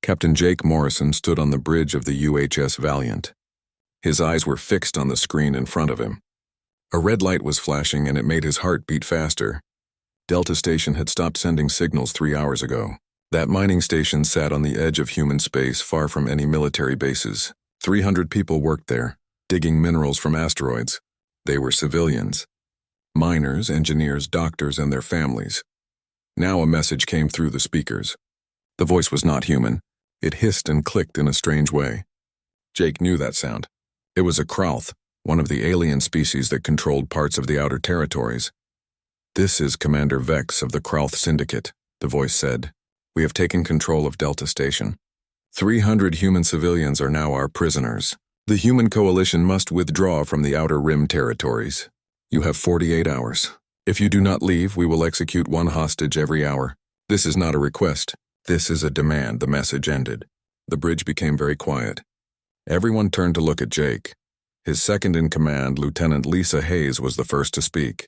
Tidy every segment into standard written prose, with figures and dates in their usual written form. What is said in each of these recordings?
Captain Jake Morrison stood on the bridge of the UHS Valiant. His eyes were fixed on the screen in front of him. A red light was flashing and it made his heart beat faster. Delta Station had stopped sending signals 3 hours ago. That mining station sat on the edge of human space, far from any military bases. 300 people worked there, digging minerals from asteroids. They were civilians. Miners, engineers, doctors, and their families. Now a message came through the speakers. The voice was not human. It hissed and clicked in a strange way. Jake knew that sound. It was a Krauth, one of the alien species that controlled parts of the outer territories. "This is Commander Vex of the Krauth Syndicate," the voice said. "We have taken control of Delta Station. 300 human civilians are now our prisoners. The human coalition must withdraw from the Outer Rim territories. You have 48 hours. If you do not leave, we will execute one hostage every hour. This is not a request. This is a demand," the message ended. The bridge became very quiet. Everyone turned to look at Jake. His second-in-command, Lieutenant Lisa Hayes, was the first to speak.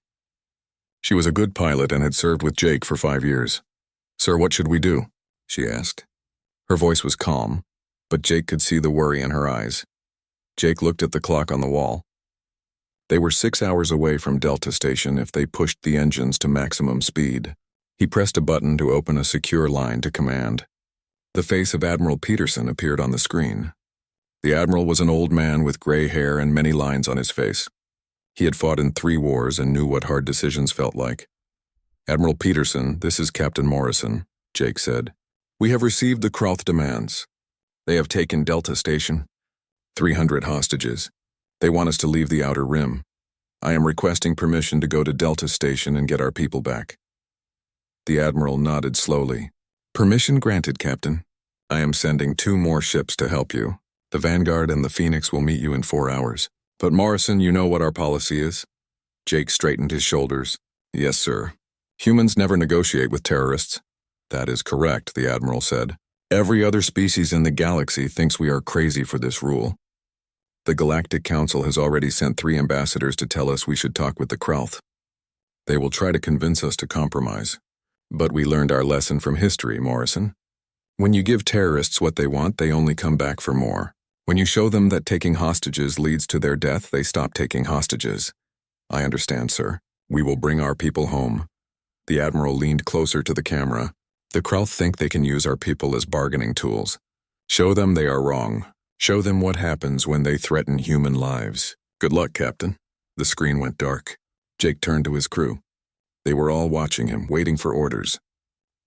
She was a good pilot and had served with Jake for 5 years. "Sir, what should we do?" she asked. Her voice was calm, but Jake could see the worry in her eyes. Jake looked at the clock on the wall. They were 6 hours away from Delta Station if they pushed the engines to maximum speed. He pressed a button to open a secure line to command. The face of Admiral Peterson appeared on the screen. The Admiral was an old man with gray hair and many lines on his face. He had fought in 3 wars and knew what hard decisions felt like. "Admiral Peterson, this is Captain Morrison," Jake said. "We have received the Krauth demands. They have taken Delta Station. 300 hostages. They want us to leave the Outer Rim. I am requesting permission to go to Delta Station and get our people back." The Admiral nodded slowly. "Permission granted, Captain. I am sending 2 more ships to help you. The Vanguard and the Phoenix will meet you in 4 hours. But Morrison, you know what our policy is?" Jake straightened his shoulders. "Yes, sir. Humans never negotiate with terrorists." "That is correct," the Admiral said. "Every other species in the galaxy thinks we are crazy for this rule. The Galactic Council has already sent 3 ambassadors to tell us we should talk with the Krauth. They will try to convince us to compromise. But we learned our lesson from history, Morrison. When you give terrorists what they want, they only come back for more. When you show them that taking hostages leads to their death, they stop taking hostages." "I understand, sir. We will bring our people home." The Admiral leaned closer to the camera. "The Krauth think they can use our people as bargaining tools. Show them they are wrong. Show them what happens when they threaten human lives. Good luck, Captain." The screen went dark. Jake turned to his crew. They were all watching him, waiting for orders.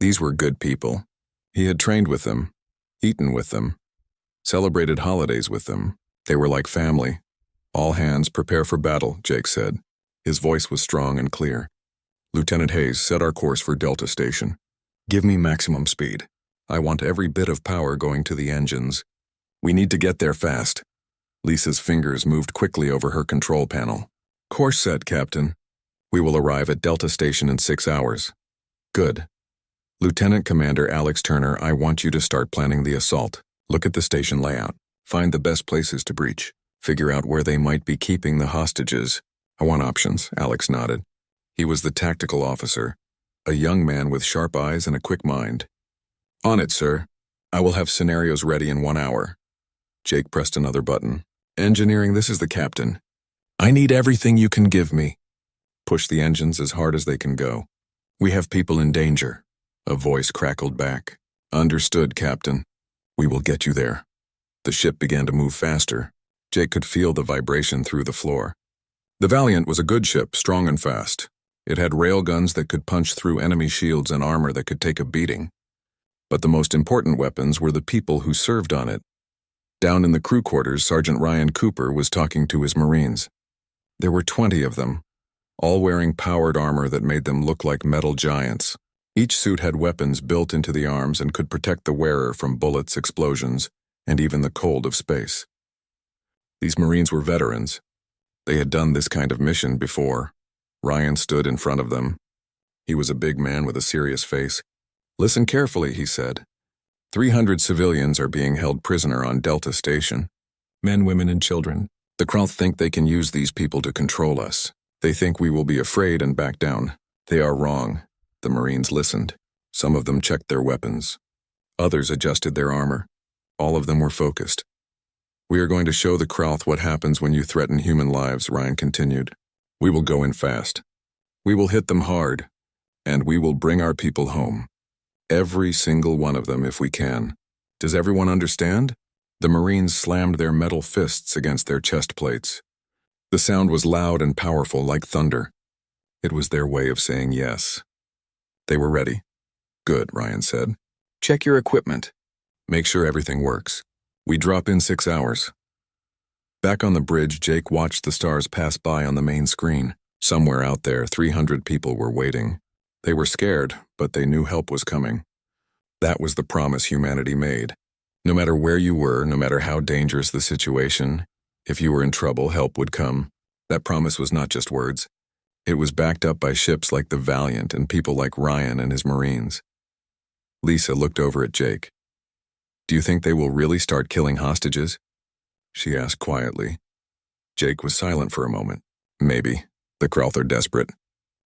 These were good people. He had trained with them, eaten with them, celebrated holidays with them. They were like family. "All hands prepare for battle," Jake said. His voice was strong and clear. "Lieutenant Hayes, set our course for Delta Station. Give me maximum speed. I want every bit of power going to the engines. We need to get there fast." Lisa's fingers moved quickly over her control panel. "Course set, Captain. We will arrive at Delta Station in 6 hours." "Good. Lieutenant Commander Alex Turner, I want you to start planning the assault. Look at the station layout. Find the best places to breach. Figure out where they might be keeping the hostages." "I want options," Alex nodded. He was the tactical officer, a young man with sharp eyes and a quick mind. "On it, sir. I will have scenarios ready in 1 hour." Jake pressed another button. "Engineering, this is the captain. I need everything you can give me. Push the engines as hard as they can go. We have people in danger." A voice crackled back. "Understood, Captain. We will get you there." The ship began to move faster. Jake could feel the vibration through the floor. The Valiant was a good ship, strong and fast. It had railguns that could punch through enemy shields and armor that could take a beating. But the most important weapons were the people who served on it. Down in the crew quarters, Sergeant Ryan Cooper was talking to his Marines. There were 20 of them, all wearing powered armor that made them look like metal giants. Each suit had weapons built into the arms and could protect the wearer from bullets, explosions, and even the cold of space. These Marines were veterans. They had done this kind of mission before. Ryan stood in front of them. He was a big man with a serious face. "Listen carefully," he said. 300 civilians are being held prisoner on Delta Station. Men, women, and children. The Krauth think they can use these people to control us. They think we will be afraid and back down. They are wrong." The Marines listened. Some of them checked their weapons. Others adjusted their armor. All of them were focused. "We are going to show the Krauth what happens when you threaten human lives," Ryan continued. "We will go in fast. We will hit them hard, and we will bring our people home. Every single one of them if we can. Does everyone understand?" The Marines slammed their metal fists against their chest plates. The sound was loud and powerful like thunder. It was their way of saying yes. They were ready. "Good," Ryan said. "Check your equipment. Make sure everything works. We drop in 6 hours." Back on the bridge, Jake watched the stars pass by on the main screen. Somewhere out there, 300 people were waiting. They were scared, but they knew help was coming. That was the promise humanity made. No matter where you were, no matter how dangerous the situation, if you were in trouble, help would come. That promise was not just words. It was backed up by ships like the Valiant and people like Ryan and his Marines. Lisa looked over at Jake. "Do you think they will really start killing hostages?" she asked quietly. Jake was silent for a moment. "Maybe. The Krauth are desperate.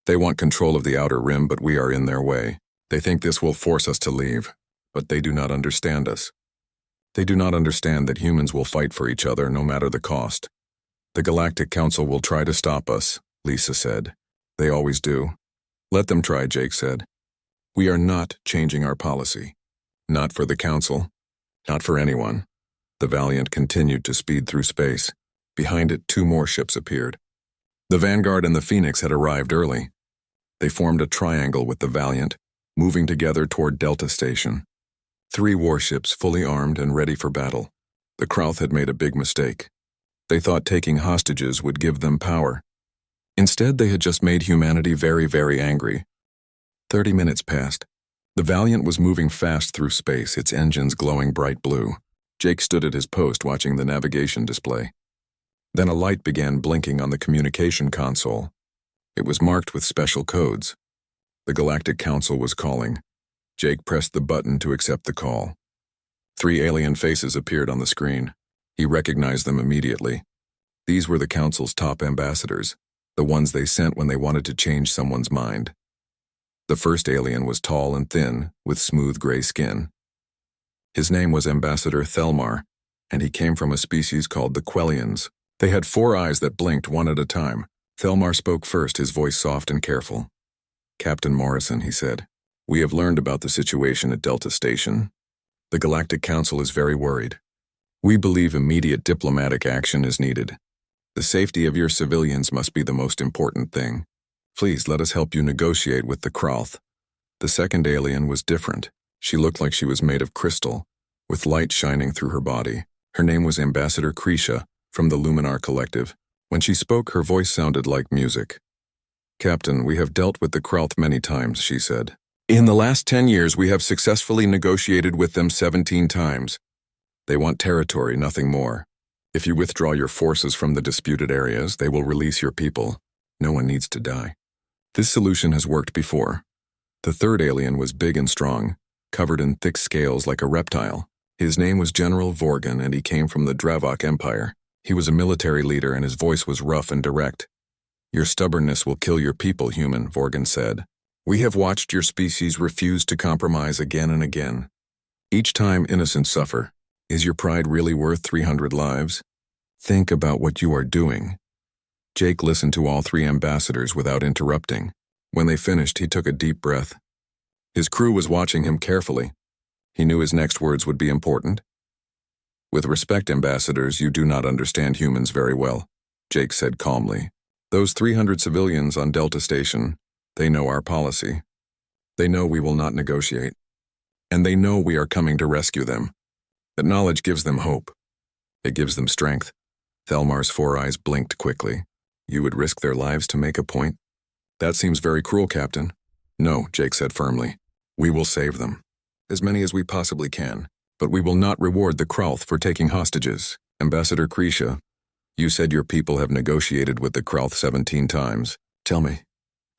They want control of the outer rim, but we are in their way. They think this will force us to leave, but they do not understand us. They do not understand that humans will fight for each other no matter the cost. The Galactic Council will try to stop us," Lisa said. "They always do." "Let them try," Jake said. "We are not changing our policy. Not for the Council. Not for anyone." The Valiant continued to speed through space. Behind it, 2 more ships appeared. The Vanguard and the Phoenix had arrived early. They formed a triangle with the Valiant, moving together toward Delta Station. 3 warships fully armed and ready for battle. The Krauth had made a big mistake. They thought taking hostages would give them power. Instead, they had just made humanity very, very angry. 30 minutes passed. The Valiant was moving fast through space, its engines glowing bright blue. Jake stood at his post watching the navigation display. Then a light began blinking on the communication console. It was marked with special codes. The Galactic Council was calling. Jake pressed the button to accept the call. 3 alien faces appeared on the screen. He recognized them immediately. These were the Council's top ambassadors, the ones they sent when they wanted to change someone's mind. The first alien was tall and thin, with smooth gray skin. His name was Ambassador Thelmar, and he came from a species called the Quellians. They had 4 eyes that blinked one at a time. Thelmar spoke first, his voice soft and careful. "Captain Morrison," he said, "we have learned about the situation at Delta Station. The Galactic Council is very worried. We believe immediate diplomatic action is needed. The safety of your civilians must be the most important thing. Please let us help you negotiate with the Krauth." The second alien was different. She looked like she was made of crystal, with light shining through her body. Her name was Ambassador Krisha, from the Luminar Collective. When she spoke, her voice sounded like music. "Captain, we have dealt with the Krauth many times," she said. "In the last 10 years, we have successfully negotiated with them 17 times. They want territory, nothing more. If you withdraw your forces from the disputed areas, they will release your people. No one needs to die. This solution has worked before." The third alien was big and strong, covered in thick scales like a reptile. His name was General Vorgan, and he came from the Dravok Empire. He was a military leader, and his voice was rough and direct. "Your stubbornness will kill your people, human," Vorgan said. "We have watched your species refuse to compromise again and again. Each time innocents suffer. Is your pride really worth 300 lives? Think about what you are doing." Jake listened to all 3 ambassadors without interrupting. When they finished, he took a deep breath. His crew was watching him carefully. He knew his next words would be important. "With respect, ambassadors, you do not understand humans very well," Jake said calmly. "Those 300 civilians on Delta Station, they know our policy. They know we will not negotiate. And they know we are coming to rescue them. That knowledge gives them hope. It gives them strength." Thelmar's 4 eyes blinked quickly. "You would risk their lives to make a point? That seems very cruel, Captain." "No," Jake said firmly. "We will save them. As many as we possibly can. But we will not reward the Krauth for taking hostages. Ambassador Krisha, you said your people have negotiated with the Krauth 17 times. Tell me,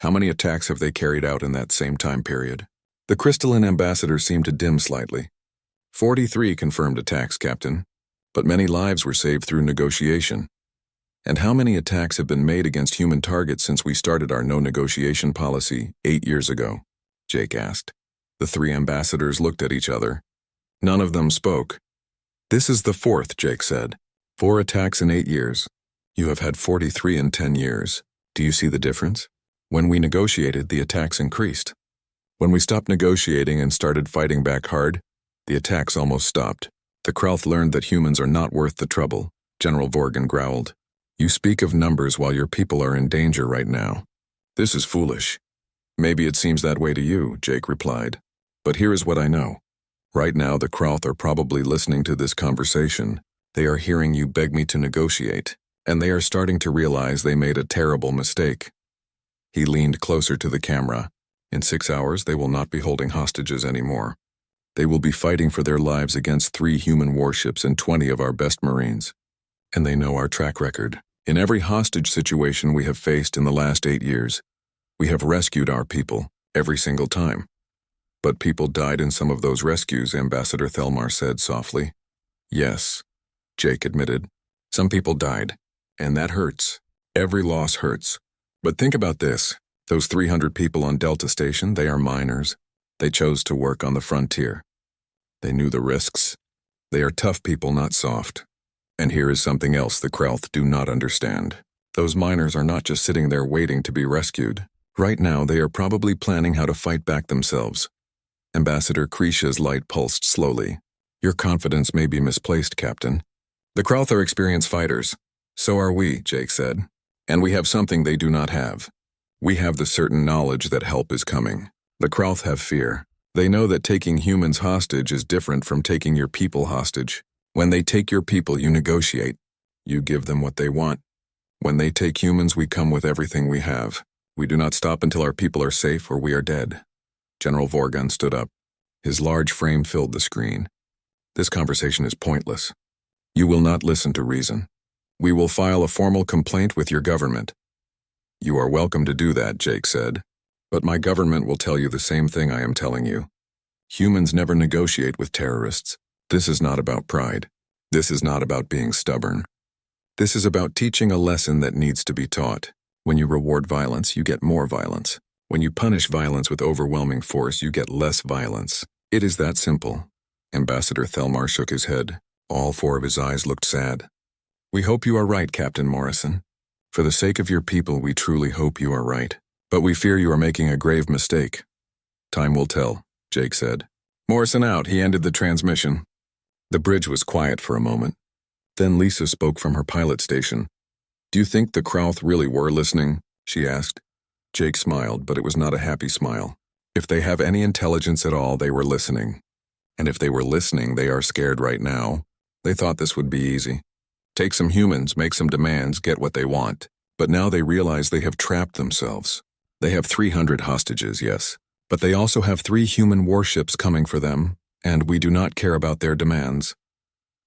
how many attacks have they carried out in that same time period?" The crystalline ambassador seemed to dim slightly. 43 confirmed attacks, Captain. But many lives were saved through negotiation. "And how many attacks have been made against human targets since we started our no-negotiation policy 8 years ago?" Jake asked. The 3 ambassadors looked at each other. None of them spoke. "This is the fourth," Jake said. "4 attacks in 8 years. You have had 43 in 10 years. Do you see the difference? When we negotiated, the attacks increased. When we stopped negotiating and started fighting back hard, the attacks almost stopped. The Krauth learned that humans are not worth the trouble," General Vorgan growled. "You speak of numbers while your people are in danger right now. This is foolish." "Maybe it seems that way to you," Jake replied. "But here is what I know. Right now the Krauth are probably listening to this conversation. They are hearing you beg me to negotiate, and they are starting to realize they made a terrible mistake." He leaned closer to the camera. "In 6 hours they will not be holding hostages anymore. They will be fighting for their lives against 3 human warships and 20 of our best Marines. And they know our track record. In every hostage situation we have faced in the last 8 years, we have rescued our people, every single time. But people died in some of those rescues," Ambassador Thelmar said softly. "Yes," Jake admitted. "Some people died, and that hurts. Every loss hurts. But think about this. Those 300 people on Delta Station, they are miners. They chose to work on the frontier. They knew the risks. They are tough people, not soft. And here is something else the Krauth do not understand. Those miners are not just sitting there waiting to be rescued. Right now they are probably planning how to fight back themselves." Ambassador Krisha's light pulsed slowly. "Your confidence may be misplaced, Captain. The Krauth are experienced fighters. So are we," Jake said. "And we have something they do not have. We have the certain knowledge that help is coming. The Krauth have fear. They know that taking humans hostage is different from taking your people hostage. When they take your people, you negotiate. You give them what they want. When they take humans, we come with everything we have. We do not stop until our people are safe or we are dead." General Vorgan stood up. His large frame filled the screen. "This conversation is pointless. You will not listen to reason. We will file a formal complaint with your government." "You are welcome to do that," Jake said. "But my government will tell you the same thing I am telling you. Humans never negotiate with terrorists. This is not about pride. This is not about being stubborn. This is about teaching a lesson that needs to be taught. When you reward violence, you get more violence. When you punish violence with overwhelming force, you get less violence. It is that simple." Ambassador Thelmar shook his head. All 4 of his eyes looked sad. "We hope you are right, Captain Morrison. For the sake of your people, we truly hope you are right. But we fear you are making a grave mistake." "Time will tell," Jake said. "Morrison out," he ended the transmission. The bridge was quiet for a moment. Then Lisa spoke from her pilot station. "Do you think the Krauth really were listening?" she asked. Jake smiled, but it was not a happy smile. "If they have any intelligence at all, they were listening. And if they were listening, they are scared right now. They thought this would be easy. Take some humans, make some demands, get what they want. But now they realize they have trapped themselves. They have 300 hostages, yes. But they also have 3 human warships coming for them, and we do not care about their demands."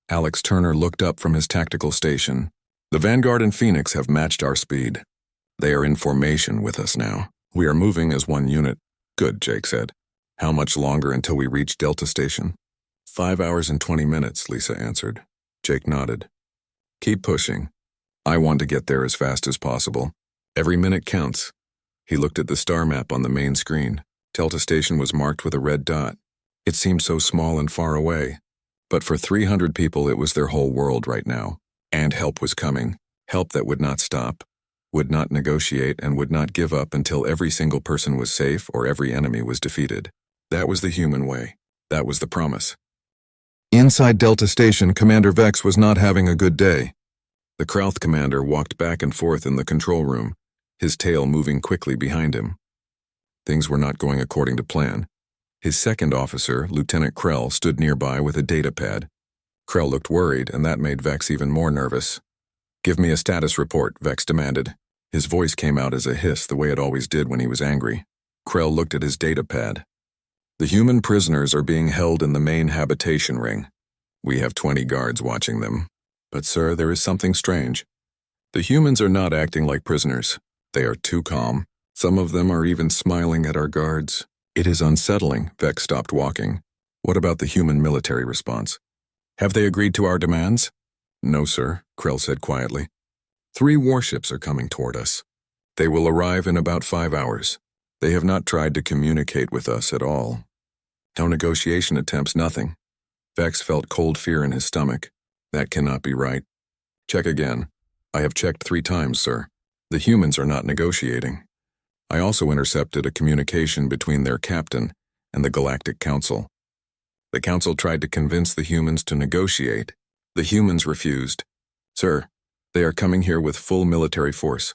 Alex Turner looked up from his tactical station. "The Vanguard and Phoenix have matched our speed. They are in formation with us now. We are moving as one unit." "Good," Jake said. "How much longer until we reach Delta Station?" 5 hours and 20 minutes, Lisa answered. Jake nodded. "Keep pushing. I want to get there as fast as possible. Every minute counts." He looked at the star map on the main screen. Delta Station was marked with a red dot. It seemed so small and far away. But for 300 people, it was their whole world right now. And help was coming. Help that would not stop, would not negotiate, and would not give up until every single person was safe or every enemy was defeated. That was the human way. That was the promise. Inside Delta Station, Commander Vex was not having a good day. The Krauth commander walked back and forth in the control room, his tail moving quickly behind him. Things were not going according to plan. His second officer, Lieutenant Krell, stood nearby with a data pad. Krell looked worried, and that made Vex even more nervous. "Give me a status report," Vex demanded. His voice came out as a hiss, the way it always did when he was angry. Krell looked at his data pad. "The human prisoners are being held in the main habitation ring. We have 20 guards watching them. But, sir, there is something strange. The humans are not acting like prisoners. They are too calm. Some of them are even smiling at our guards. It is unsettling." Vex stopped walking. "What about the human military response? Have they agreed to our demands?" "No, sir," Krell said quietly. 3 warships are coming toward us. They will arrive in about 5 hours. They have not tried to communicate with us at all. No negotiation attempts, nothing. Vex felt cold fear in his stomach. That cannot be right. Check again. I have checked 3 times, sir. The humans are not negotiating. I also intercepted a communication between their captain and the Galactic Council. The Council tried to convince the humans to negotiate. The humans refused. Sir, they are coming here with full military force.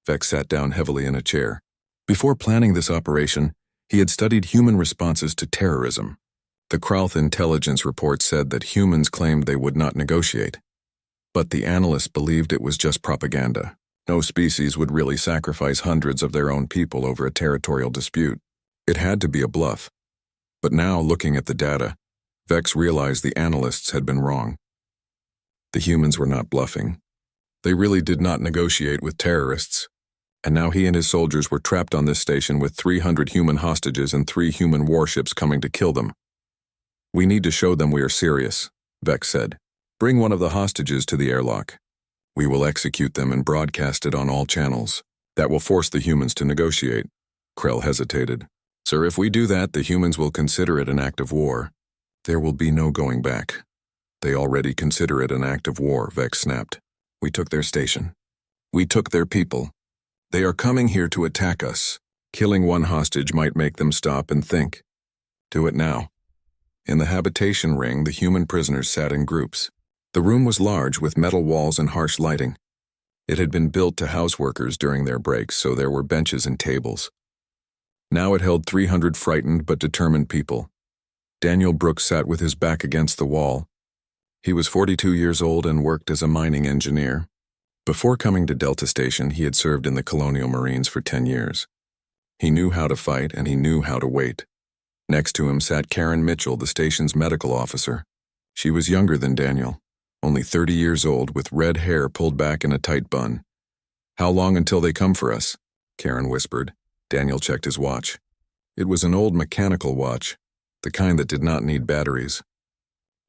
Vex sat down heavily in a chair. Before planning this operation, he had studied human responses to terrorism. The Krauth intelligence report said that humans claimed they would not negotiate. But the analysts believed it was just propaganda. No species would really sacrifice hundreds of their own people over a territorial dispute. It had to be a bluff. But now, looking at the data, Vex realized the analysts had been wrong. The humans were not bluffing. They really did not negotiate with terrorists. And now he and his soldiers were trapped on this station with 300 human hostages and 3 human warships coming to kill them. We need to show them we are serious, Vex said. Bring one of the hostages to the airlock. We will execute them and broadcast it on all channels. That will force the humans to negotiate. Krell hesitated. Sir, if we do that, the humans will consider it an act of war. There will be no going back. They already consider it an act of war, Vex snapped. We took their station. We took their people. They are coming here to attack us. Killing one hostage might make them stop and think. Do it now. In the habitation ring, the human prisoners sat in groups. The room was large with metal walls and harsh lighting. It had been built to house workers during their breaks, so there were benches and tables. Now it held 300 frightened but determined people. Daniel Brooks sat with his back against the wall. He was 42 years old and worked as a mining engineer. Before coming to Delta Station, he had served in the Colonial Marines for 10 years. He knew how to fight and he knew how to wait. Next to him sat Karen Mitchell, the station's medical officer. She was younger than Daniel, only 30 years old with red hair pulled back in a tight bun. How long until they come for us? Karen whispered. Daniel checked his watch. It was an old mechanical watch, the kind that did not need batteries.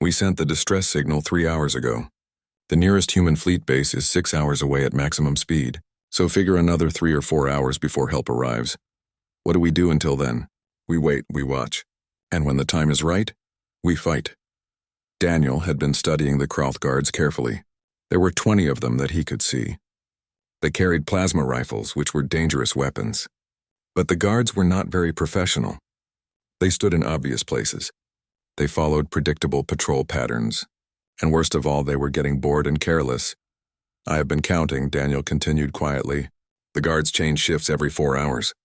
We sent the distress signal 3 hours ago. The nearest human fleet base is 6 hours away at maximum speed, so figure another 3 or 4 hours before help arrives. What do we do until then? We wait, we watch. And when the time is right, we fight. Daniel had been studying the Krauth guards carefully. There were 20 of them that he could see. They carried plasma rifles, which were dangerous weapons. But the guards were not very professional. They stood in obvious places. They followed predictable patrol patterns. And worst of all, they were getting bored and careless. I have been counting, Daniel continued quietly. The guards change shifts every 4 hours.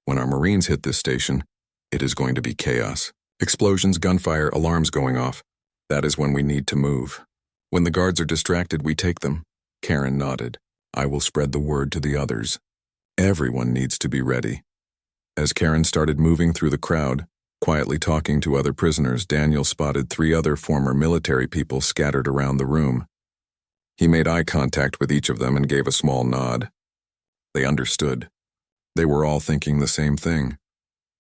When our Marines hit this station, it is going to be chaos. Explosions, gunfire, alarms going off. That is when we need to move. When the guards are distracted, we take them. Karen nodded. I will spread the word to the others. Everyone needs to be ready. As Karen started moving through the crowd, quietly talking to other prisoners, Daniel spotted 3 other former military people scattered around the room. He made eye contact with each of them and gave a small nod. They understood. They were all thinking the same thing.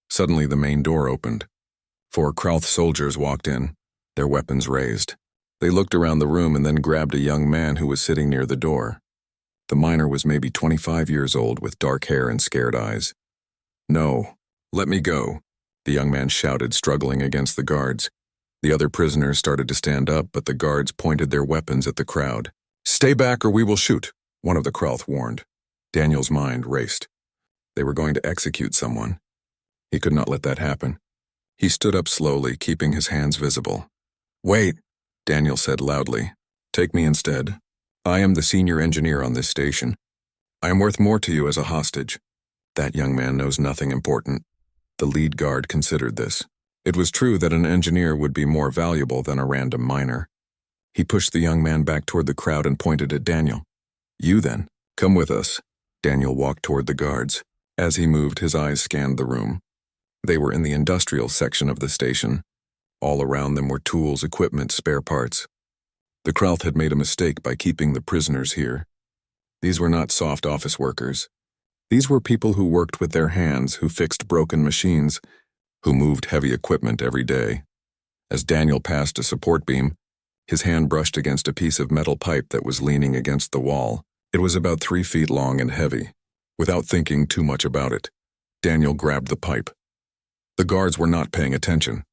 Suddenly the main door opened. 4 Krauth soldiers walked in, their weapons raised. They looked around the room and then grabbed a young man who was sitting near the door. The miner was maybe 25 years old with dark hair and scared eyes. No, let me go, the young man shouted, struggling against the guards. The other prisoners started to stand up, but the guards pointed their weapons at the crowd. Stay back or we will shoot, one of the Krauth warned. Daniel's mind raced. They were going to execute someone. He could not let that happen. He stood up slowly, keeping his hands visible. Wait, Daniel said loudly. Take me instead. I am the senior engineer on this station. I am worth more to you as a hostage. That young man knows nothing important. The lead guard considered this. It was true that an engineer would be more valuable than a random miner. He pushed the young man back toward the crowd and pointed at Daniel. You then, come with us. Daniel walked toward the guards. As he moved, his eyes scanned the room. They were in the industrial section of the station. All around them were tools, equipment, spare parts. The Krauth had made a mistake by keeping the prisoners here. These were not soft office workers. These were people who worked with their hands, who fixed broken machines, who moved heavy equipment every day. As Daniel passed a support beam, his hand brushed against a piece of metal pipe that was leaning against the wall. It was about 3 feet long and heavy. Without thinking too much about it, Daniel grabbed the pipe. The guards were not paying attention.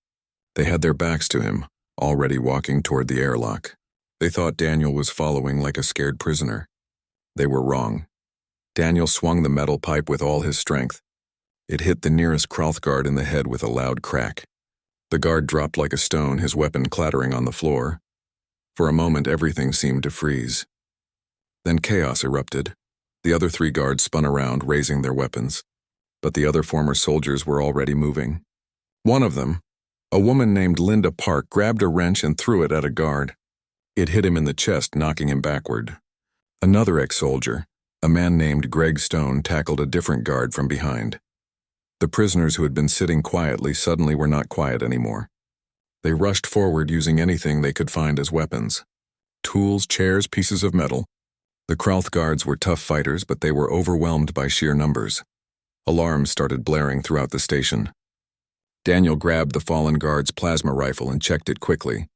They had their backs to him, already walking toward the airlock. They thought Daniel was following like a scared prisoner. They were wrong. Daniel swung the metal pipe with all his strength. It hit the nearest Krauth guard in the head with a loud crack. The guard dropped like a stone, his weapon clattering on the floor. For a moment, everything seemed to freeze. Then chaos erupted. The other 3 guards spun around, raising their weapons. But the other former soldiers were already moving. One of them, a woman named Linda Park, grabbed a wrench and threw it at a guard. It hit him in the chest, knocking him backward. Another ex-soldier, a man named Greg Stone, tackled a different guard from behind. The prisoners who had been sitting quietly suddenly were not quiet anymore. They rushed forward using anything they could find as weapons. Tools, chairs, pieces of metal. The Krauth guards were tough fighters, but they were overwhelmed by sheer numbers. Alarms started blaring throughout the station. Daniel grabbed the fallen guard's plasma rifle and checked it quickly.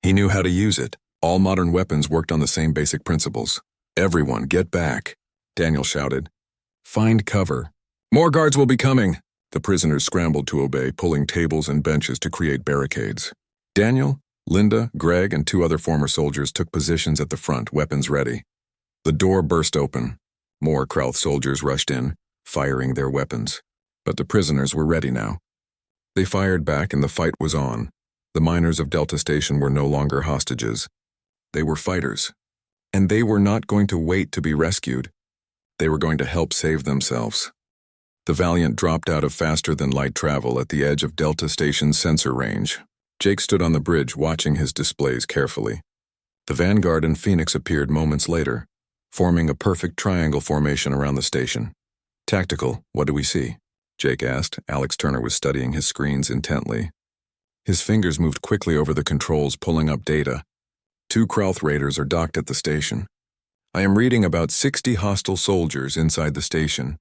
He knew how to use it. All modern weapons worked on the same basic principles. "Everyone, get back," Daniel shouted. "Find cover. More guards will be coming." The prisoners scrambled to obey, pulling tables and benches to create barricades. Daniel, Linda, Greg, and 2 other former soldiers took positions at the front, weapons ready. The door burst open. More Krauth soldiers rushed in, firing their weapons. But the prisoners were ready now. They fired back and the fight was on. The miners of Delta Station were no longer hostages. They were fighters. And they were not going to wait to be rescued. They were going to help save themselves. The Valiant dropped out of faster-than-light travel at the edge of Delta Station's sensor range. Jake stood on the bridge watching his displays carefully. The Vanguard and Phoenix appeared moments later, forming a perfect triangle formation around the station. "Tactical, what do we see?" Jake asked. Alex Turner was studying his screens intently. His fingers moved quickly over the controls, pulling up data. 2 Krauth raiders are docked at the station. "I am reading about 60 hostile soldiers inside the station.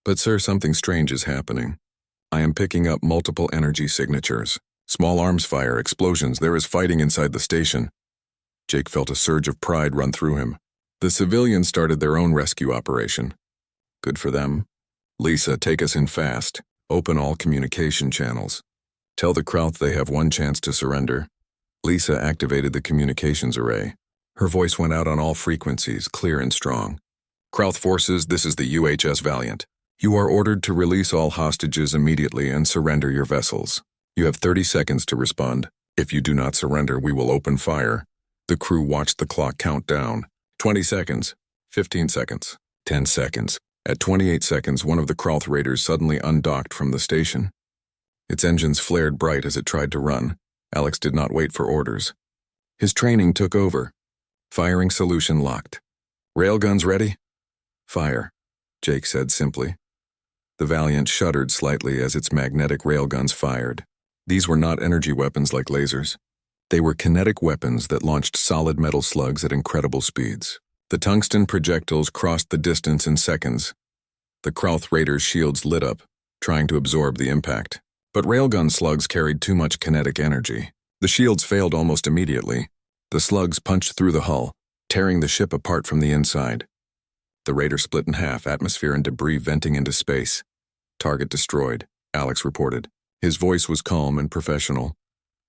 But sir, something strange is happening. I am picking up multiple energy signatures. Small arms fire, explosions, there is fighting inside the station." Jake felt a surge of pride run through him. The civilians started their own rescue operation. Good for them. "Lisa, take us in fast. Open all communication channels. Tell the Krauth they have one chance to surrender." Lisa activated the communications array. Her voice went out on all frequencies, clear and strong. "Krauth forces, this is the UHS Valiant. You are ordered to release all hostages immediately and surrender your vessels. You have 30 seconds to respond. If you do not surrender, we will open fire." The crew watched the clock count down. 20 seconds, 15 seconds, 10 seconds. At 28 seconds, one of the Krauth raiders suddenly undocked from the station. Its engines flared bright as it tried to run. Alex did not wait for orders. His training took over. Firing solution locked. "Railguns ready?" "Fire," Jake said simply. The Valiant shuddered slightly as its magnetic railguns fired. These were not energy weapons like lasers. They were kinetic weapons that launched solid metal slugs at incredible speeds. The tungsten projectiles crossed the distance in seconds. The Krauth raiders' shields lit up, trying to absorb the impact. But railgun slugs carried too much kinetic energy. The shields failed almost immediately. The slugs punched through the hull, tearing the ship apart from the inside. The raider split in half, atmosphere and debris venting into space. "Target destroyed," Alex reported. His voice was calm and professional.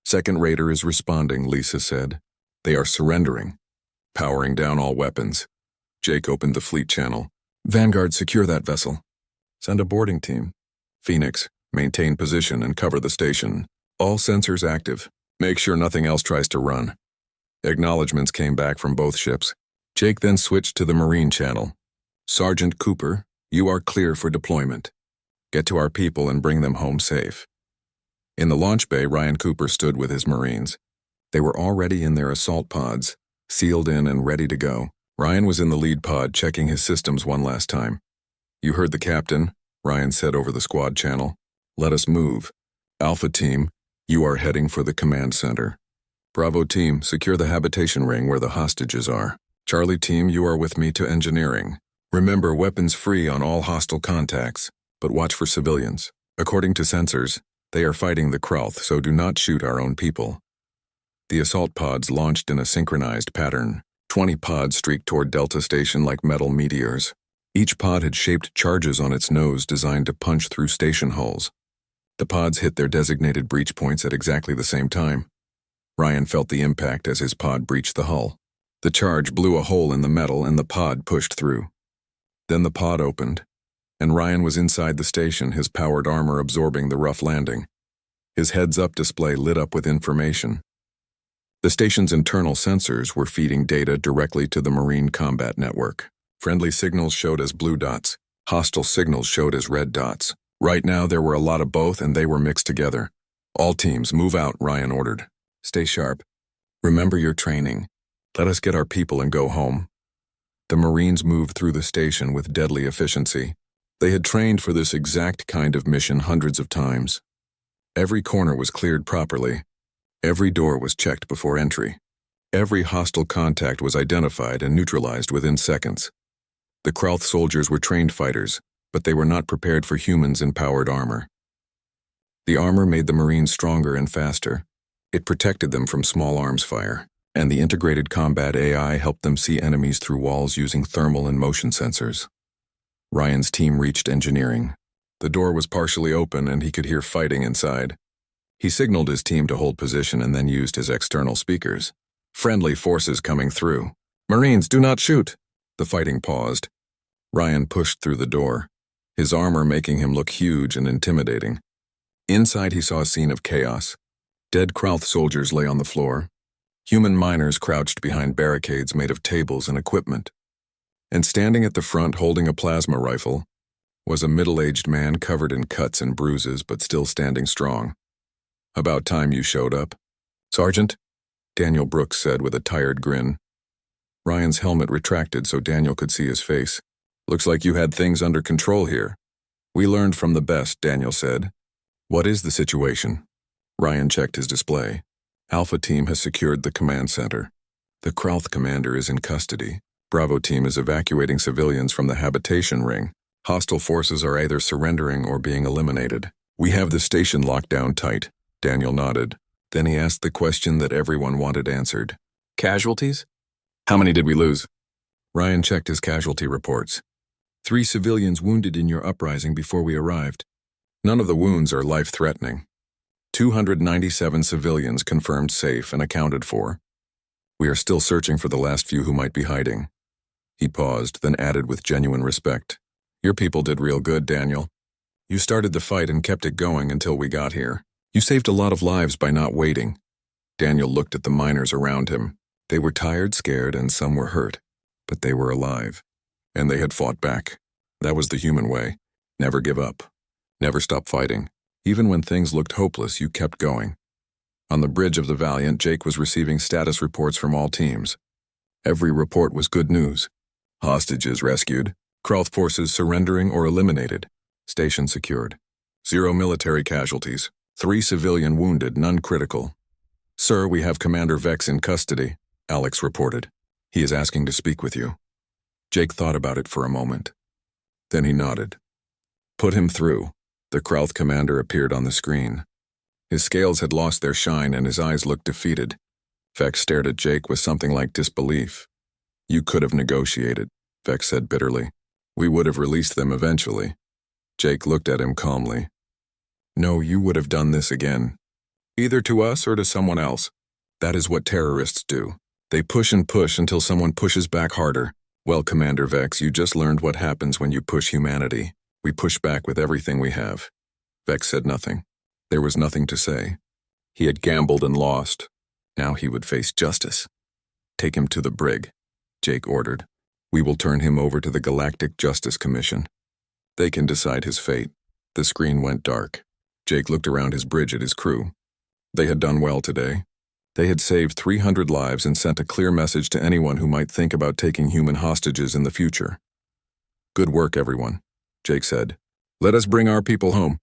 "Second raider is responding," Lisa said. "They are surrendering. Powering down all weapons." Jake opened the fleet channel. "Vanguard, secure that vessel. Send a boarding team. Phoenix, maintain position and cover the station. All sensors active. Make sure nothing else tries to run." Acknowledgements came back from both ships. Jake then switched to the Marine channel. "Sergeant Cooper, you are clear for deployment. Get to our people and bring them home safe." In the launch bay, Ryan Cooper stood with his Marines. They were already in their assault pods, sealed in and ready to go. Ryan was in the lead pod, checking his systems one last time. "You heard the captain," Ryan said over the squad channel. "Let us move. Alpha team, you are heading for the command center. Bravo team, secure the habitation ring where the hostages are. Charlie team, you are with me to engineering. Remember, weapons free on all hostile contacts, but watch for civilians. According to sensors, they are fighting the Krauth, so do not shoot our own people." The assault pods launched in a synchronized pattern. 20 pods streaked toward Delta Station like metal meteors. Each pod had shaped charges on its nose designed to punch through station hulls. The pods hit their designated breach points at exactly the same time. Ryan felt the impact as his pod breached the hull. The charge blew a hole in the metal and the pod pushed through. Then the pod opened, and Ryan was inside the station, his powered armor absorbing the rough landing. His heads-up display lit up with information. The station's internal sensors were feeding data directly to the Marine Combat Network. Friendly signals showed as blue dots. Hostile signals showed as red dots. Right now there were a lot of both and they were mixed together. All teams, move out, Ryan ordered. Stay sharp. Remember your training. Let us get our people and go home. The Marines moved through the station with deadly efficiency. They had trained for this exact kind of mission hundreds of times. Every corner was cleared properly. Every door was checked before entry. Every hostile contact was identified and neutralized within seconds. The Krauth soldiers were trained fighters, but they were not prepared for humans in powered armor. The armor made the Marines stronger and faster. It protected them from small arms fire, and the integrated combat AI helped them see enemies through walls using thermal and motion sensors. Ryan's team reached engineering. The door was partially open and he could hear fighting inside. He signaled his team to hold position and then used his external speakers. Friendly forces coming through. Marines, do not shoot. The fighting paused. Ryan pushed through the door, his armor making him look huge and intimidating. Inside he saw a scene of chaos. Dead Krauth soldiers lay on the floor. Human miners crouched behind barricades made of tables and equipment. And standing at the front holding a plasma rifle was a middle-aged man covered in cuts and bruises but still standing strong. About time you showed up. Sergeant? Daniel Brooks said with a tired grin. Ryan's helmet retracted so Daniel could see his face. Looks like you had things under control here. We learned from the best, Daniel said. What is the situation? Ryan checked his display. Alpha Team has secured the command center. The Krauth commander is in custody. Bravo Team is evacuating civilians from the habitation ring. Hostile forces are either surrendering or being eliminated. We have the station locked down tight. Daniel nodded. Then he asked the question that everyone wanted answered. Casualties? How many did we lose? Ryan checked his casualty reports. 3 civilians wounded in your uprising before we arrived. None of the wounds are life-threatening. 297 civilians confirmed safe and accounted for. We are still searching for the last few who might be hiding. He paused, then added with genuine respect. Your people did real good, Daniel. You started the fight and kept it going until we got here. You saved a lot of lives by not waiting. Daniel looked at the miners around him. They were tired, scared, and some were hurt. But they were alive. And they had fought back. That was the human way. Never give up. Never stop fighting. Even when things looked hopeless, you kept going. On the bridge of the Valiant, Jake was receiving status reports from all teams. Every report was good news. Hostages rescued. Krauth forces surrendering or eliminated. Station secured. 0 military casualties. 3 civilian wounded, none critical. Sir, we have Commander Vex in custody, Alex reported. He is asking to speak with you. Jake thought about it for a moment. Then he nodded. Put him through. The Krauth commander appeared on the screen. His scales had lost their shine and his eyes looked defeated. Vex stared at Jake with something like disbelief. You could have negotiated, Vex said bitterly. We would have released them eventually. Jake looked at him calmly. No, you would have done this again. Either to us or to someone else. That is what terrorists do. They push and push until someone pushes back harder. Well, Commander Vex, you just learned what happens when you push humanity. We push back with everything we have. Vex said nothing. There was nothing to say. He had gambled and lost. Now he would face justice. Take him to the brig, Jake ordered. We will turn him over to the Galactic Justice Commission. They can decide his fate. The screen went dark. Jake looked around his bridge at his crew. They had done well today. They had saved 300 lives and sent a clear message to anyone who might think about taking human hostages in the future. Good work, everyone, Jake said. Let us bring our people home.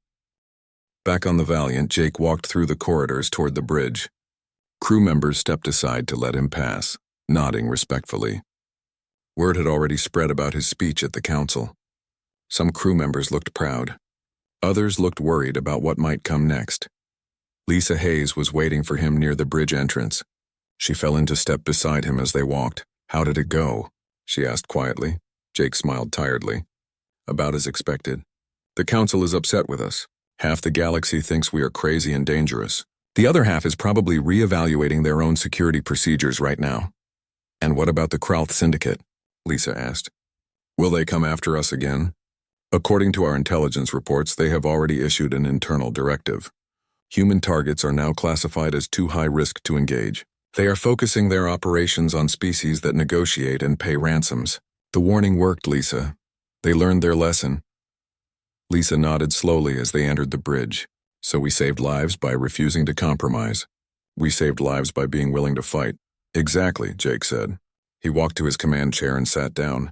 Back on the Valiant, Jake walked through the corridors toward the bridge. Crew members stepped aside to let him pass, nodding respectfully. Word had already spread about his speech at the council. Some crew members looked proud. Others looked worried about what might come next. Lisa Hayes was waiting for him near the bridge entrance. She fell into step beside him as they walked. How did it go? She asked quietly. Jake smiled tiredly. About as expected. The council is upset with us. Half the galaxy thinks we are crazy and dangerous. The other half is probably reevaluating their own security procedures right now. And what about the Krauth Syndicate? Lisa asked. Will they come after us again? According to our intelligence reports, they have already issued an internal directive. Human targets are now classified as too high risk to engage. They are focusing their operations on species that negotiate and pay ransoms. The warning worked, Lisa. They learned their lesson. Lisa nodded slowly as they entered the bridge. So we saved lives by refusing to compromise. We saved lives by being willing to fight. Exactly, Jake said. He walked to his command chair and sat down.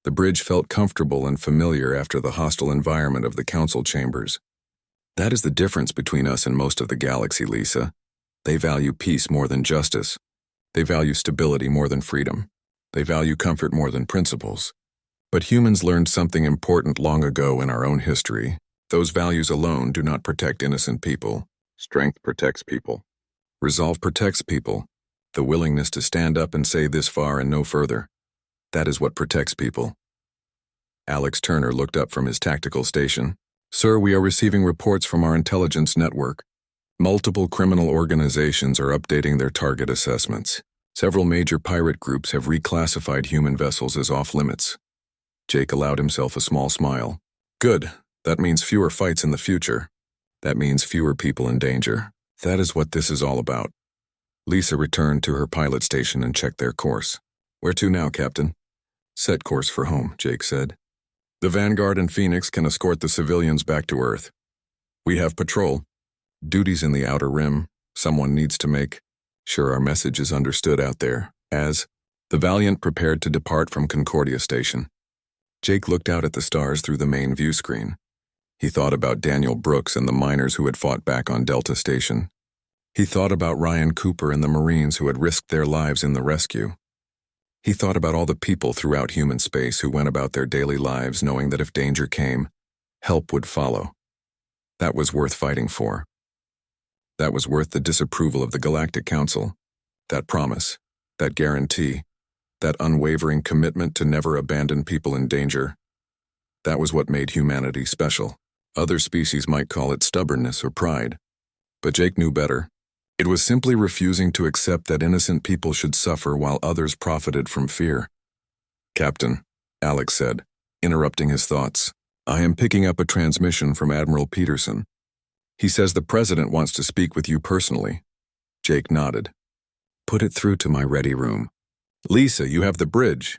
The bridge felt comfortable and familiar after the hostile environment of the council chambers. That is the difference between us and most of the galaxy, Lisa. They value peace more than justice. They value stability more than freedom. They value comfort more than principles. But humans learned something important long ago in our own history. Those values alone do not protect innocent people. Strength protects people. Resolve protects people. The willingness to stand up and say this far and no further. That is what protects people. Alex Turner looked up from his tactical station. Sir, we are receiving reports from our intelligence network. Multiple criminal organizations are updating their target assessments. Several major pirate groups have reclassified human vessels as off-limits. Jake allowed himself a small smile. Good. That means fewer fights in the future. That means fewer people in danger. That is what this is all about. Lisa returned to her pilot station and checked their course. Where to now, Captain? Set course for home, Jake said. The Vanguard and Phoenix can escort the civilians back to Earth. We have patrol. Duties in the Outer Rim. Someone needs to make sure our message is understood out there. As the Valiant prepared to depart from Concordia Station, Jake looked out at the stars through the main view screen. He thought about Daniel Brooks and the miners who had fought back on Delta Station. He thought about Ryan Cooper and the Marines who had risked their lives in the rescue. He thought about all the people throughout human space who went about their daily lives knowing that if danger came, help would follow. That was worth fighting for. That was worth the disapproval of the Galactic Council. That promise, that guarantee, that unwavering commitment to never abandon people in danger. That was what made humanity special. Other species might call it stubbornness or pride. But Jake knew better. It was simply refusing to accept that innocent people should suffer while others profited from fear. Captain, Alex said, interrupting his thoughts, I am picking up a transmission from Admiral Peterson. He says the President wants to speak with you personally. Jake nodded. Put it through to my ready room. Lisa, you have the bridge.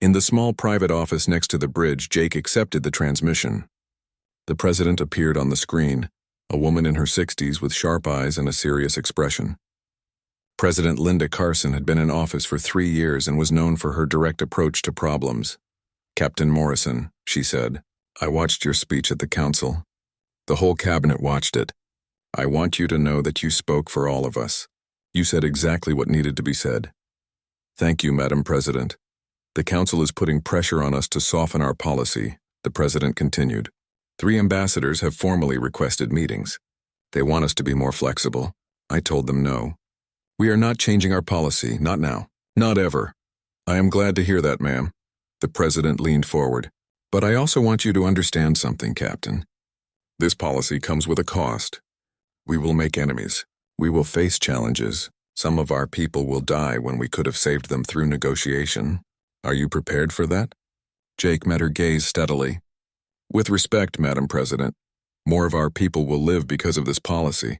In the small private office next to the bridge, Jake accepted the transmission. The President appeared on the screen, a woman in her 60s with sharp eyes and a serious expression. President Linda Carson had been in office for 3 years and was known for her direct approach to problems. Captain Morrison, she said, I watched your speech at the council. The whole cabinet watched it. I want you to know that you spoke for all of us. You said exactly what needed to be said. Thank you, Madam President. The council is putting pressure on us to soften our policy, the President continued. 3 ambassadors have formally requested meetings. They want us to be more flexible. I told them no. We are not changing our policy, not now, not ever. I am glad to hear that, ma'am. The President leaned forward. But I also want you to understand something, Captain. This policy comes with a cost. We will make enemies. We will face challenges. Some of our people will die when we could have saved them through negotiation. Are you prepared for that? Jake met her gaze steadily. With respect, Madam President, more of our people will live because of this policy.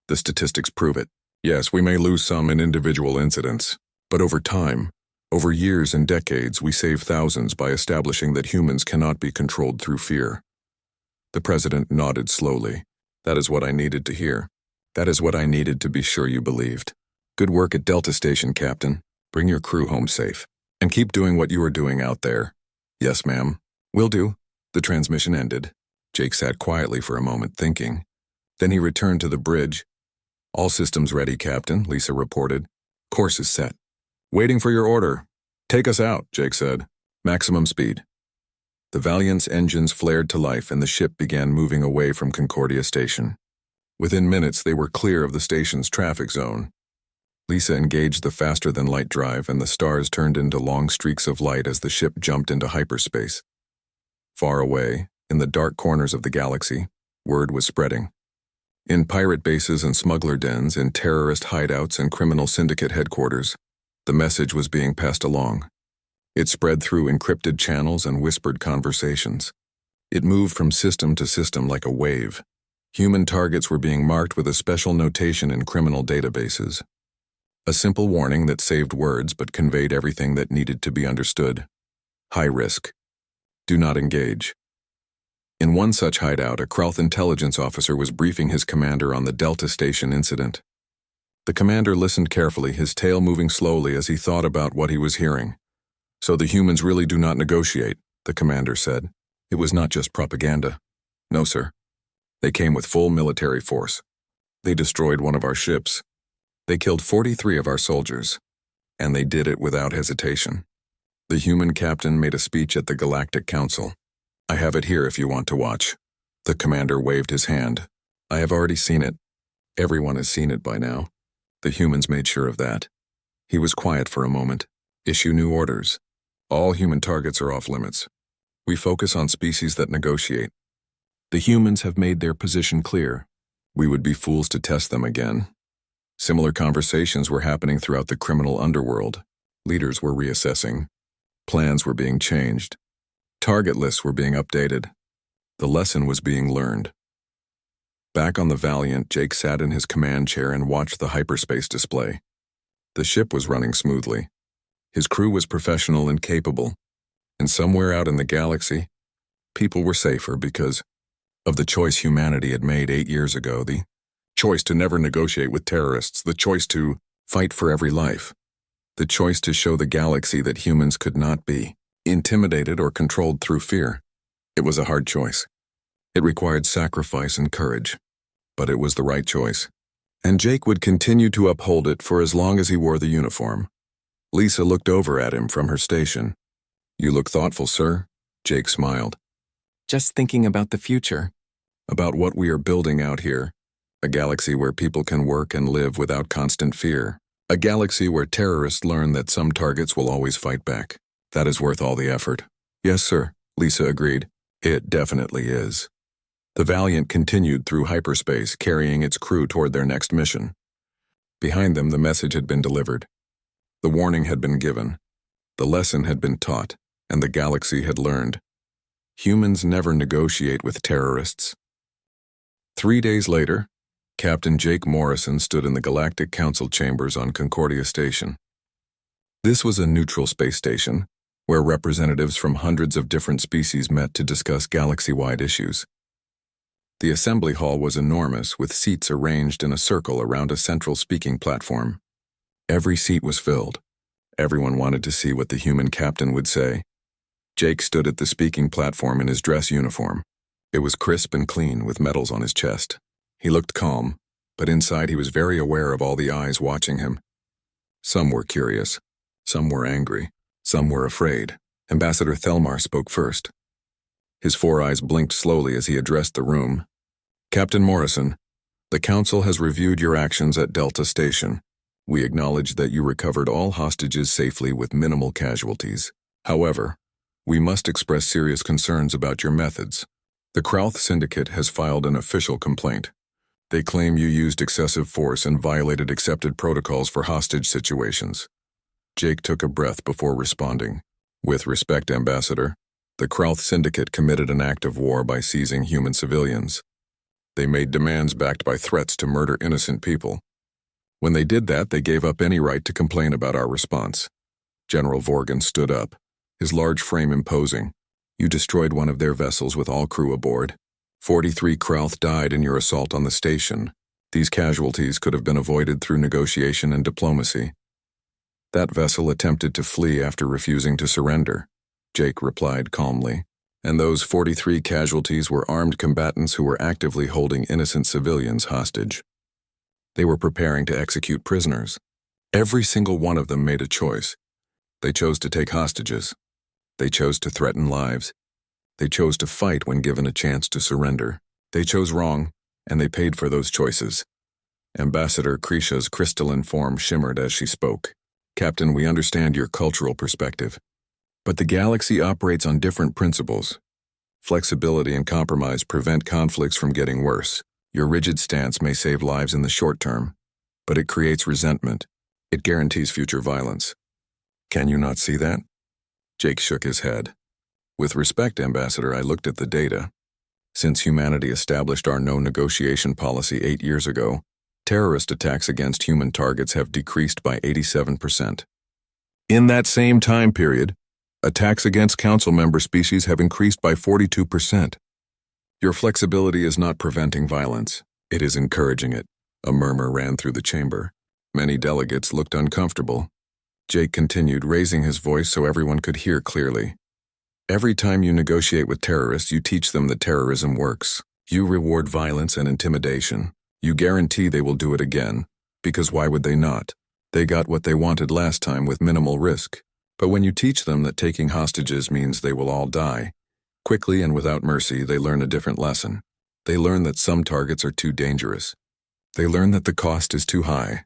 The statistics prove it. Yes, we may lose some in individual incidents, but over time, over years and decades, we save thousands by establishing that humans cannot be controlled through fear. The President nodded slowly. That is what I needed to hear. That is what I needed to be sure you believed. Good work at Delta Station, Captain. Bring your crew home safe. And keep doing what you are doing out there. Yes, ma'am. Will do. The transmission ended. Jake sat quietly for a moment, thinking. Then he returned to the bridge. All systems ready, Captain, Lisa reported. Course is set. Waiting for your order. Take us out, Jake said. Maximum speed. The Valiant's engines flared to life and the ship began moving away from Concordia Station. Within minutes, they were clear of the station's traffic zone. Lisa engaged the faster-than-light drive and the stars turned into long streaks of light as the ship jumped into hyperspace. Far away, in the dark corners of the galaxy, word was spreading. In pirate bases and smuggler dens, in terrorist hideouts and criminal syndicate headquarters, the message was being passed along. It spread through encrypted channels and whispered conversations. It moved from system to system like a wave. Human targets were being marked with a special notation in criminal databases. A simple warning that saved words but conveyed everything that needed to be understood. High risk. Do not engage. In one such hideout, a Krauth intelligence officer was briefing his commander on the Delta Station incident. The commander listened carefully, his tail moving slowly as he thought about what he was hearing. So the humans really do not negotiate, the commander said. It was not just propaganda. No, sir. They came with full military force. They destroyed one of our ships. They killed 43 of our soldiers. And they did it without hesitation. The human captain made a speech at the Galactic Council. I have it here if you want to watch. The commander waved his hand. I have already seen it. Everyone has seen it by now. The humans made sure of that. He was quiet for a moment. Issue new orders. All human targets are off limits. We focus on species that negotiate. The humans have made their position clear. We would be fools to test them again. Similar conversations were happening throughout the criminal underworld. Leaders were reassessing. Plans were being changed. Target lists were being updated. The lesson was being learned. Back on the Valiant, Jake sat in his command chair and watched the hyperspace display. The ship was running smoothly. His crew was professional and capable. And somewhere out in the galaxy, people were safer because of the choice humanity had made 8 years ago, the choice to never negotiate with terrorists, the choice to fight for every life, the choice to show the galaxy that humans could not be intimidated or controlled through fear. It was a hard choice. It required sacrifice and courage, but it was the right choice. And Jake would continue to uphold it for as long as he wore the uniform. Lisa looked over at him from her station. You look thoughtful, sir. Jake smiled. Just thinking about the future. About what we are building out here. A galaxy where people can work and live without constant fear. A galaxy where terrorists learn that some targets will always fight back. That is worth all the effort. Yes, sir, Lisa agreed. It definitely is. The Valiant continued through hyperspace, carrying its crew toward their next mission. Behind them, the message had been delivered. The warning had been given. The lesson had been taught, and the galaxy had learned. Humans never negotiate with terrorists. 3 days later, Captain Jake Morrison stood in the Galactic Council chambers on Concordia Station. This was a neutral space station, where representatives from hundreds of different species met to discuss galaxy-wide issues. The assembly hall was enormous, with seats arranged in a circle around a central speaking platform. Every seat was filled. Everyone wanted to see what the human captain would say. Jake stood at the speaking platform in his dress uniform. It was crisp and clean, with medals on his chest. He looked calm, but inside he was very aware of all the eyes watching him. Some were curious. Some were angry. Some were afraid. Ambassador Thelmar spoke first. His 4 eyes blinked slowly as he addressed the room. Captain Morrison, the Council has reviewed your actions at Delta Station. We acknowledge that you recovered all hostages safely with minimal casualties. However, we must express serious concerns about your methods. The Krauth Syndicate has filed an official complaint. They claim you used excessive force and violated accepted protocols for hostage situations. Jake took a breath before responding. With respect, Ambassador, the Krauth Syndicate committed an act of war by seizing human civilians. They made demands backed by threats to murder innocent people. When they did that, they gave up any right to complain about our response. General Vorgan stood up, his large frame imposing. You destroyed one of their vessels with all crew aboard. 43 Krauth died in your assault on the station. These casualties could have been avoided through negotiation and diplomacy. That vessel attempted to flee after refusing to surrender, Jake replied calmly. And those 43 casualties were armed combatants who were actively holding innocent civilians hostage. They were preparing to execute prisoners. Every single one of them made a choice. They chose to take hostages. They chose to threaten lives. They chose to fight when given a chance to surrender. They chose wrong, and they paid for those choices. Ambassador Krisha's crystalline form shimmered as she spoke. Captain, we understand your cultural perspective. But the galaxy operates on different principles. Flexibility and compromise prevent conflicts from getting worse. Your rigid stance may save lives in the short term, but it creates resentment. It guarantees future violence. Can you not see that? Jake shook his head. With respect, Ambassador, I looked at the data. Since humanity established our no negotiation policy 8 years ago, terrorist attacks against human targets have decreased by 87%. In that same time period, attacks against council member species have increased by 42%. Your flexibility is not preventing violence, it is encouraging it. A murmur ran through the chamber. Many delegates looked uncomfortable. Jake continued, raising his voice so everyone could hear clearly. Every time you negotiate with terrorists, you teach them that terrorism works. You reward violence and intimidation. You guarantee they will do it again, because why would they not? They got what they wanted last time with minimal risk. But when you teach them that taking hostages means they will all die, quickly and without mercy, they learn a different lesson. They learn that some targets are too dangerous. They learn that the cost is too high.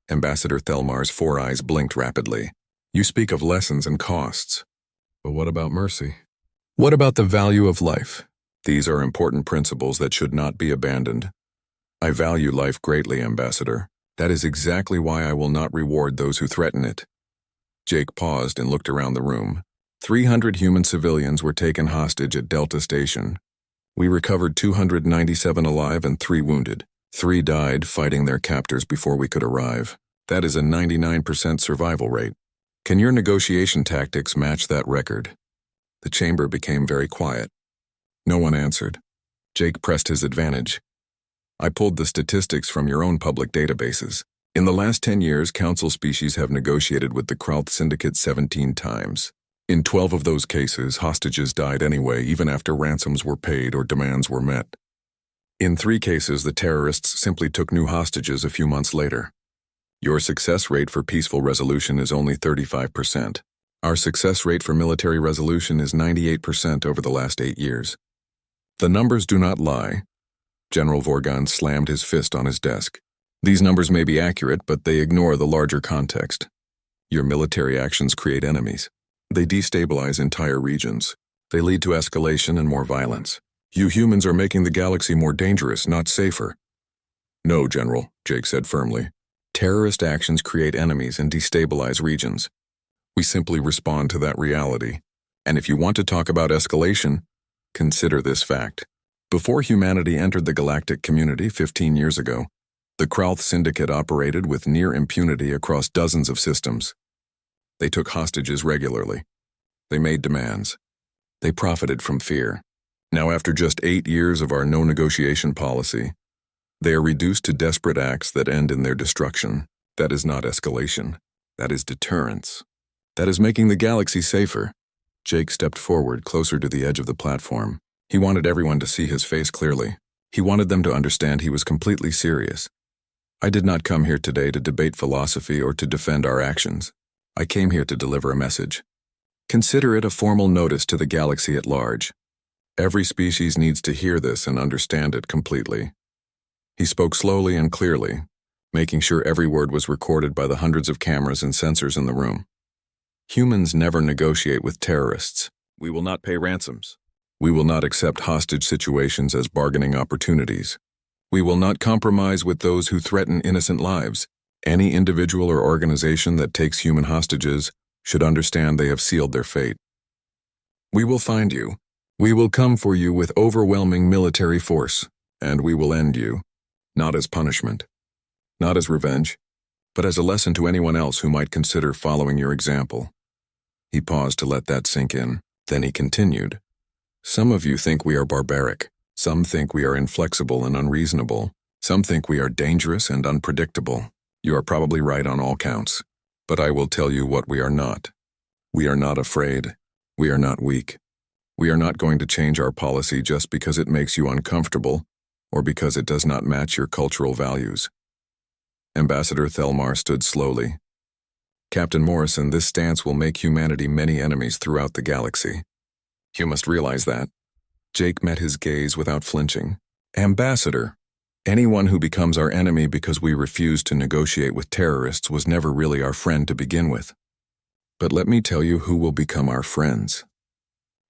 Ambassador Thelmar's 4 eyes blinked rapidly. You speak of lessons and costs. But what about mercy? What about the value of life? These are important principles that should not be abandoned. I value life greatly, Ambassador. That is exactly why I will not reward those who threaten it. Jake paused and looked around the room. 300 human civilians were taken hostage at Delta Station. We recovered 297 alive and 3 wounded. 3 died fighting their captors before we could arrive. That is a 99% survival rate. Can your negotiation tactics match that record? The chamber became very quiet. No one answered. Jake pressed his advantage. I pulled the statistics from your own public databases. In the last 10 years, council species have negotiated with the Krauth Syndicate 17 times. In 12 of those cases, hostages died anyway, even after ransoms were paid or demands were met. In 3 cases, the terrorists simply took new hostages a few months later. Your success rate for peaceful resolution is only 35%. Our success rate for military resolution is 98% over the last 8 years. The numbers do not lie. General Vorgan slammed his fist on his desk. These numbers may be accurate, but they ignore the larger context. Your military actions create enemies. They destabilize entire regions. They lead to escalation and more violence. You humans are making the galaxy more dangerous, not safer. No, General, Jake said firmly. Terrorist actions create enemies and destabilize regions. We simply respond to that reality. And if you want to talk about escalation, consider this fact. Before humanity entered the galactic community 15 years ago, the Krauth Syndicate operated with near impunity across dozens of systems. They took hostages regularly. They made demands. They profited from fear. Now, after just 8 years of our no-negotiation policy, they are reduced to desperate acts that end in their destruction. That is not escalation. That is deterrence. That is making the galaxy safer. Jake stepped forward, closer to the edge of the platform. He wanted everyone to see his face clearly. He wanted them to understand he was completely serious. I did not come here today to debate philosophy or to defend our actions. I came here to deliver a message. Consider it a formal notice to the galaxy at large. Every species needs to hear this and understand it completely. He spoke slowly and clearly, making sure every word was recorded by the hundreds of cameras and sensors in the room. Humans never negotiate with terrorists. We will not pay ransoms. We will not accept hostage situations as bargaining opportunities. We will not compromise with those who threaten innocent lives. Any individual or organization that takes human hostages should understand they have sealed their fate. We will find you. We will come for you with overwhelming military force, and we will end you, not as punishment, not as revenge, but as a lesson to anyone else who might consider following your example. He paused to let that sink in. Then he continued. Some of you think we are barbaric. Some think we are inflexible and unreasonable. Some think we are dangerous and unpredictable. You are probably right on all counts. But I will tell you what we are not. We are not afraid. We are not weak. We are not going to change our policy just because it makes you uncomfortable or because it does not match your cultural values. Ambassador Thelmar stood slowly. Captain Morrison, this stance will make humanity many enemies throughout the galaxy. You must realize that. Jake met his gaze without flinching. Ambassador, anyone who becomes our enemy because we refuse to negotiate with terrorists was never really our friend to begin with. But let me tell you who will become our friends.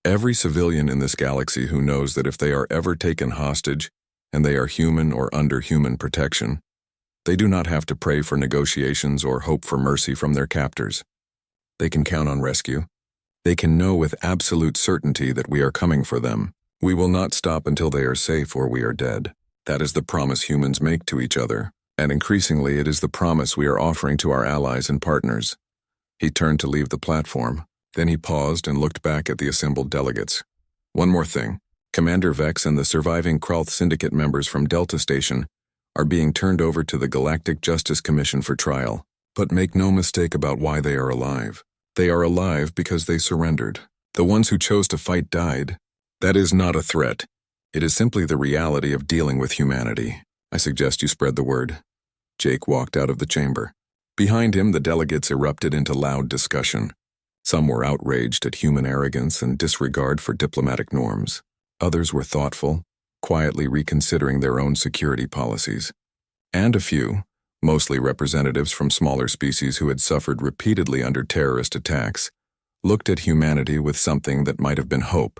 Every civilian in this galaxy who knows that if they are ever taken hostage, and they are human or under human protection. They do not have to pray for negotiations or hope for mercy from their captors. They can count on rescue. They can know with absolute certainty that we are coming for them. We will not stop until they are safe or we are dead. That is the promise humans make to each other, and increasingly it is the promise we are offering to our allies and partners. He turned to leave the platform. Then he paused and looked back at the assembled delegates. One more thing. Commander Vex and the surviving Kralth Syndicate members from Delta Station are being turned over to the Galactic Justice Commission for trial. But make no mistake about why they are alive. They are alive because they surrendered. The ones who chose to fight died. That is not a threat. It is simply the reality of dealing with humanity. I suggest you spread the word. Jake walked out of the chamber. Behind him, the delegates erupted into loud discussion. Some were outraged at human arrogance and disregard for diplomatic norms. Others were thoughtful, quietly reconsidering their own security policies. And a few, mostly representatives from smaller species who had suffered repeatedly under terrorist attacks, looked at humanity with something that might have been hope.